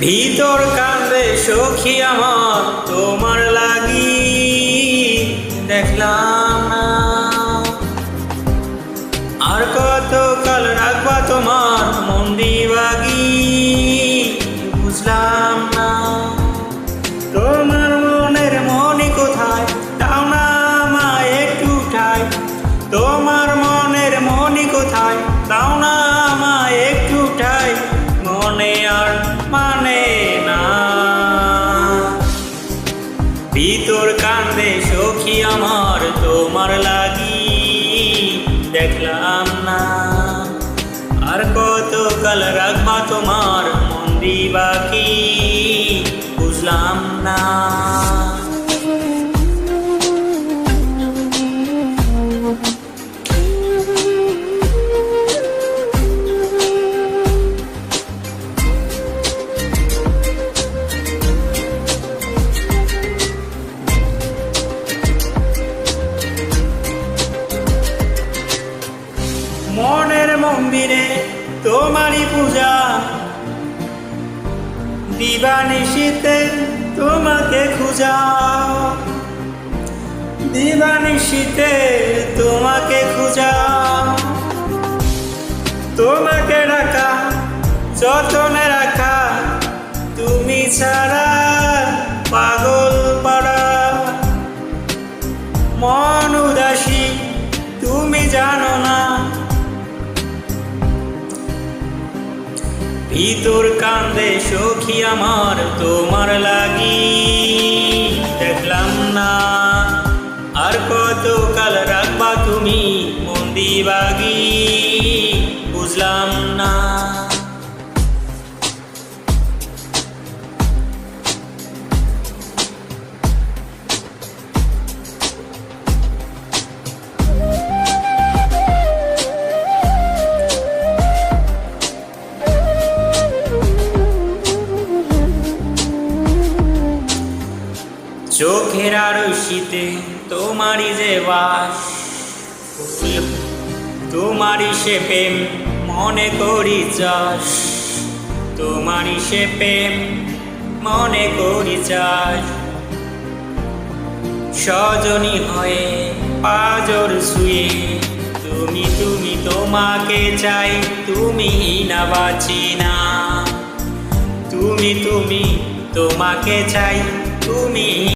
ভিতর কান্দে সখী আমার তোমার লাগি দেখলাম না। আর কত কাল রাখবা তোমার মন দিবাগি বুঝলাম না। তোমার মনের মনি কোথায় দাও না আমায় একটু ঠাই। তোমার মনের মনি কোথায় দাও না আমায় একটু ঠাই। মনে আর মানে না। ভিতর কান্দে সখী আমার তোমার লাগি দেখলাম না। আর কত কাল রাখবা তোমার মন দিবাকি বুঝলাম না। মনের মন্দিরে তোমারই পূজা দিবানিশীতে তোমাকে খুঁজা। দিবানিশীতে তোমাকে খুঁজা। তোমাকে রাখা যতনে রাখা তুমি ছাড়া পাগল পাড়া। মন উদাসী তুমি জানো না। ভিতর কান্দে সখী আমার তোমার লাগি দেখলাম না। আর কত কাল রাখবা তুমি মন দিবাগি বুঝলাম না। চোখের আরশিতে তোমারই যে বাস। তোমারই সে প্রেম মনে করি চাস। তোমারই সে প্রেম মনে করি চাস। সজনী হয়ে পাজর শুয়ে তুমি তুমি তোমাকে চাই। তুমি না বাঁচি না। তুমি তুমি তোমাকে চাই। তুমি